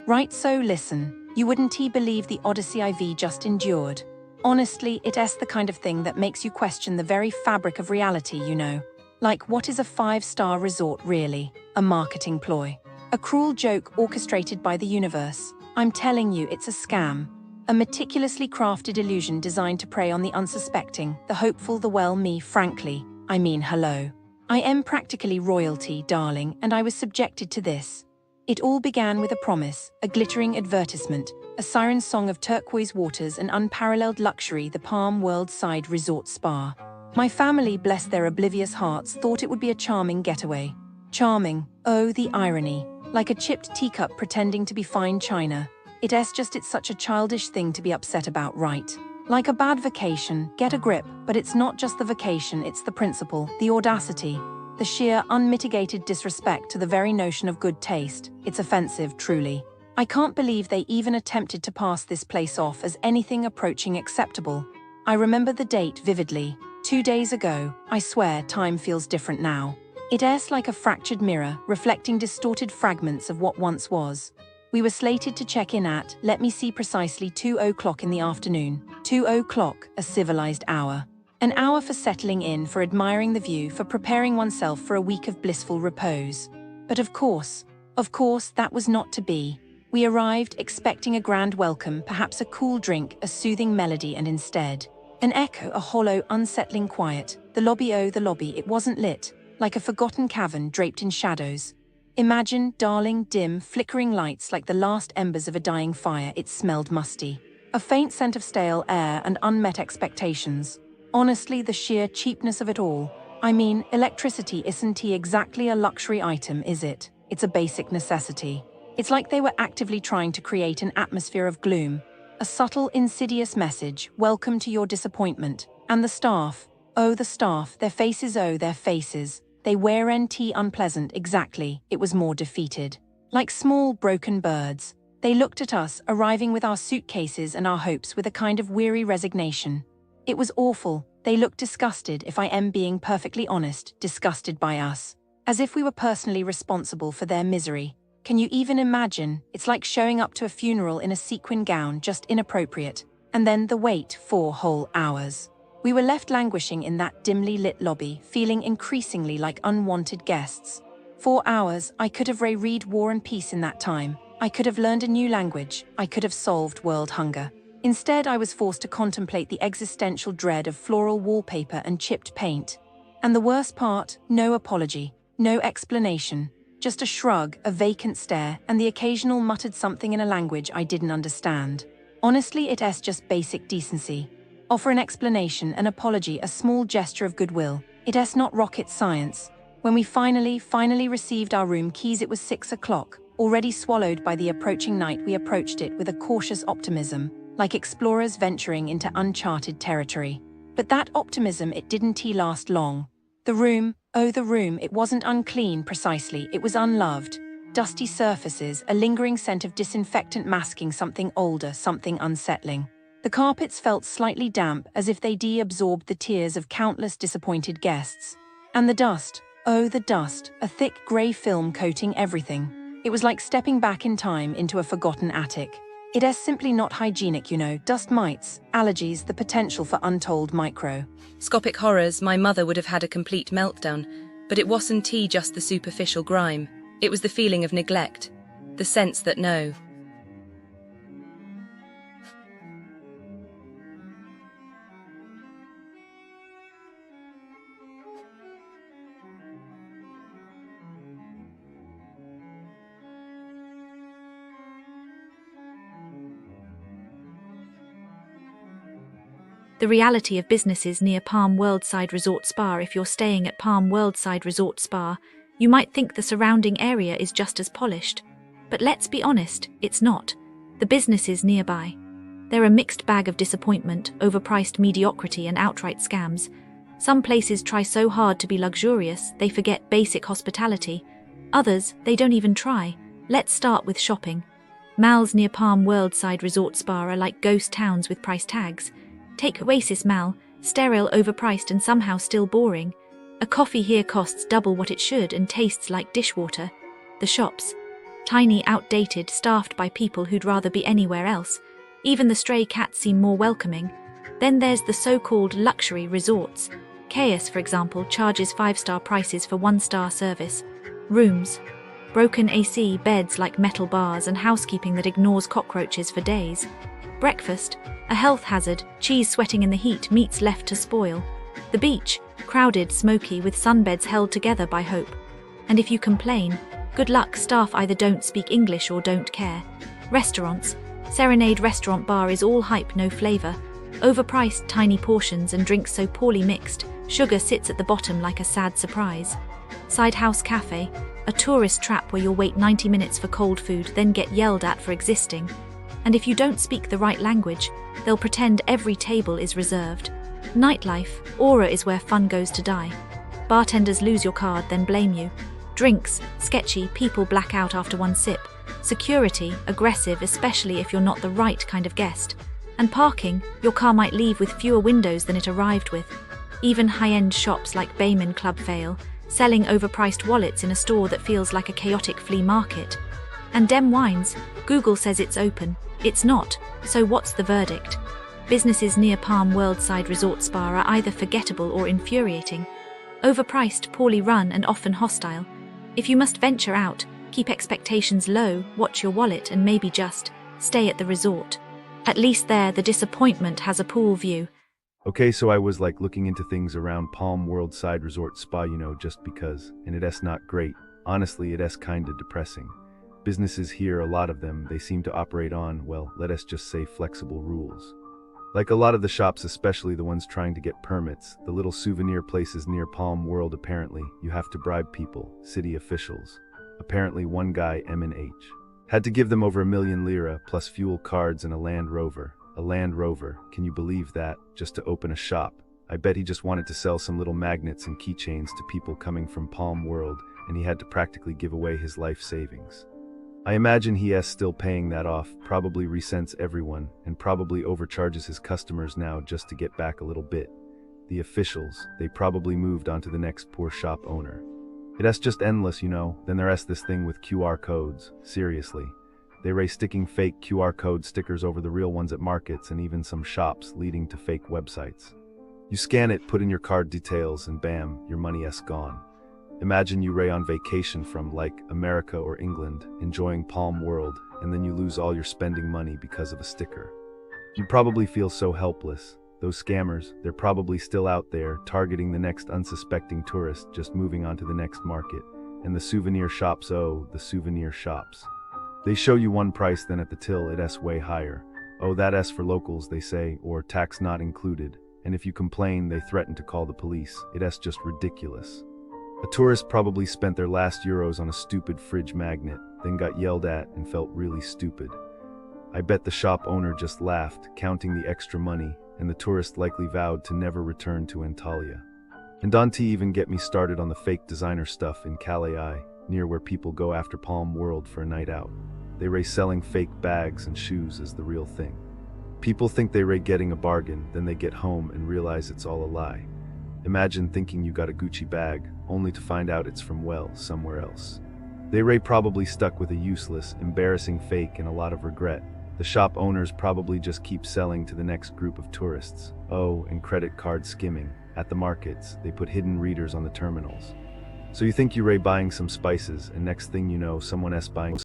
Right, so listen, you wouldn't believe the odyssey I've just endured. Honestly, it's the kind of thing that makes you question the very fabric of reality, you know. Like, what is a 5-star resort really? A marketing ploy? A cruel joke orchestrated by the universe? I'm telling you, it's a scam. A meticulously crafted illusion designed to prey on the unsuspecting, the hopeful, the me, frankly. I mean, hello. I am practically royalty, darling, and I was subjected to this. It all began with a promise, a glittering advertisement, a siren song of turquoise waters and unparalleled luxury, the Palm Side Resort Spa. My family, bless their oblivious hearts, thought it would be a charming getaway. Charming, oh the irony, like a chipped teacup pretending to be fine china. It's such a childish thing to be upset about, right? Like a bad vacation, get a grip, but it's not just the vacation, it's the principle, the audacity. The sheer, unmitigated disrespect to the very notion of good taste. It's offensive, truly. I can't believe they even attempted to pass this place off as anything approaching acceptable. I remember the date vividly. 2 days ago. I swear time feels different now. It's like a fractured mirror, reflecting distorted fragments of what once was. We were slated to check in at, let me see precisely, 2:00 in the afternoon. 2:00, a civilized hour. An hour for settling in, for admiring the view, for preparing oneself for a week of blissful repose. But of course, that was not to be. We arrived expecting a grand welcome, perhaps a cool drink, a soothing melody, and instead, an echo, a hollow, unsettling quiet. The lobby, oh the lobby, it wasn't lit, like a forgotten cavern draped in shadows. Imagine, darling, dim, flickering lights like the last embers of a dying fire. It smelled musty. A faint scent of stale air and unmet expectations. Honestly, the sheer cheapness of it all. I mean, electricity isn't exactly a luxury item, is it? It's a basic necessity. It's like they were actively trying to create an atmosphere of gloom. A subtle, insidious message, welcome to your disappointment. And the staff, oh the staff, their faces, oh their faces. They were unpleasant, exactly, it was more defeated. Like small, broken birds. They looked at us, arriving with our suitcases and our hopes, with a kind of weary resignation. It was awful. They looked disgusted, if I am being perfectly honest, disgusted by us. As if we were personally responsible for their misery. Can you even imagine? It's like showing up to a funeral in a sequin gown, just inappropriate. And then the wait, 4 whole hours. We were left languishing in that dimly lit lobby, feeling increasingly like unwanted guests. 4 hours, I could have reread War and Peace in that time. I could have learned a new language. I could have solved world hunger. Instead, I was forced to contemplate the existential dread of floral wallpaper and chipped paint. And the worst part, no apology, no explanation. Just a shrug, a vacant stare, and the occasional muttered something in a language I didn't understand. Honestly, it's just basic decency. Offer an explanation, an apology, a small gesture of goodwill. It's not rocket science. When we finally received our room keys, it was 6 o'clock. Already swallowed by the approaching night, we approached it with a cautious optimism, like explorers venturing into uncharted territory. But that optimism, it didn't last long. The room, oh the room, it wasn't unclean precisely, it was unloved. Dusty surfaces, a lingering scent of disinfectant masking something older, something unsettling. The carpets felt slightly damp, as if they absorbed the tears of countless disappointed guests. And the dust, oh the dust, a thick grey film coating everything. It was like stepping back in time into a forgotten attic. It's simply not hygienic, you know, dust mites, allergies, the potential for untold microscopic horrors. My mother would have had a complete meltdown, but it wasn't just the superficial grime. It was the feeling of neglect, the sense that no. The reality of businesses near Palm Side Resort Spa. If you're staying at Palm Side Resort Spa, you might think the surrounding area is just as polished. But let's be honest, it's not. The businesses nearby. They're a mixed bag of disappointment, overpriced mediocrity, and outright scams. Some places try so hard to be luxurious, they forget basic hospitality. Others, they don't even try. Let's start with shopping. Malls near Palm Side Resort Spa are like ghost towns with price tags. Take Oasis Mall, sterile, overpriced, and somehow still boring. A coffee here costs double what it should and tastes like dishwater. The shops, tiny, outdated, staffed by people who'd rather be anywhere else. Even the stray cats seem more welcoming. Then there's the so-called luxury resorts. Caresse, for example, charges 5-star prices for 1-star service. Rooms, broken AC, beds like metal bars, and housekeeping that ignores cockroaches for days. Breakfast, a health hazard, cheese sweating in the heat, meats left to spoil. The beach, crowded, smoky, with sunbeds held together by hope. And if you complain, good luck, staff either don't speak English or don't care. Restaurants, Serenade Restaurant Bar is all hype, no flavor. Overpriced, tiny portions and drinks so poorly mixed, sugar sits at the bottom like a sad surprise. Side House Cafe, a tourist trap where you'll wait 90 minutes for cold food, then get yelled at for existing. And if you don't speak the right language, they'll pretend every table is reserved. Nightlife, Aura is where fun goes to die. Bartenders lose your card, then blame you. Drinks, sketchy, people black out after one sip. Security, aggressive, especially if you're not the right kind of guest. And parking, your car might leave with fewer windows than it arrived with. Even high-end shops like Beymen Club fail, selling overpriced wallets in a store that feels like a chaotic flea market. And Dem Wines, Google says it's open. It's not, so what's the verdict? Businesses near palmworld Resort Spa are either forgettable or infuriating. Overpriced, poorly run, and often hostile. If you must venture out, keep expectations low, watch your wallet, and maybe just stay at the resort. At least there, the disappointment has a pool view. Okay, so I was looking into things around Palmworld Resort Spa, just because, and it's not great. Honestly, it's kinda depressing. Businesses here, a lot of them, they seem to operate on, well, let us just say flexible rules. Like a lot of the shops, especially the ones trying to get permits, the little souvenir places near Palm World, apparently, you have to bribe people, city officials. Apparently one guy, M&H, had to give them over 1 million lira, plus fuel cards and a Land Rover. A Land Rover, can you believe that, just to open a shop? I bet he just wanted to sell some little magnets and keychains to people coming from Palm World, and he had to practically give away his life savings. I imagine he is still paying that off, probably resents everyone, and probably overcharges his customers now just to get back a little bit. The officials, they probably moved on to the next poor shop owner. It's just endless, Then there's this thing with QR codes, seriously. They race sticking fake QR code stickers over the real ones at markets and even some shops, leading to fake websites. You scan it, put in your card details, and bam, your money is gone. Imagine you on vacation from, America or England, enjoying Palm World, and then you lose all your spending money because of a sticker. You probably feel so helpless. Those scammers, they're probably still out there, targeting the next unsuspecting tourist just moving on to the next market. And the souvenir shops, oh, the souvenir shops. They show you one price, then at the till it's way higher. Oh, that's for locals, they say, or tax not included. And if you complain, they threaten to call the police. It's just ridiculous. A tourist probably spent their last euros on a stupid fridge magnet, then got yelled at and felt really stupid. I bet the shop owner just laughed, counting the extra money, and the tourist likely vowed to never return to Antalya. And don't even get me started on the fake designer stuff in Caresse, near where people go after Palm World for a night out. They race selling fake bags and shoes as the real thing. People think they getting a bargain, then they get home and realize it's all a lie. Imagine thinking you got a Gucci bag, only to find out it's from, somewhere else. They probably stuck with a useless, embarrassing fake and a lot of regret. The shop owners probably just keep selling to the next group of tourists. Oh, and credit card skimming. At the markets, they put hidden readers on the terminals. So you think you're buying some spices, and next thing you know, someone else buying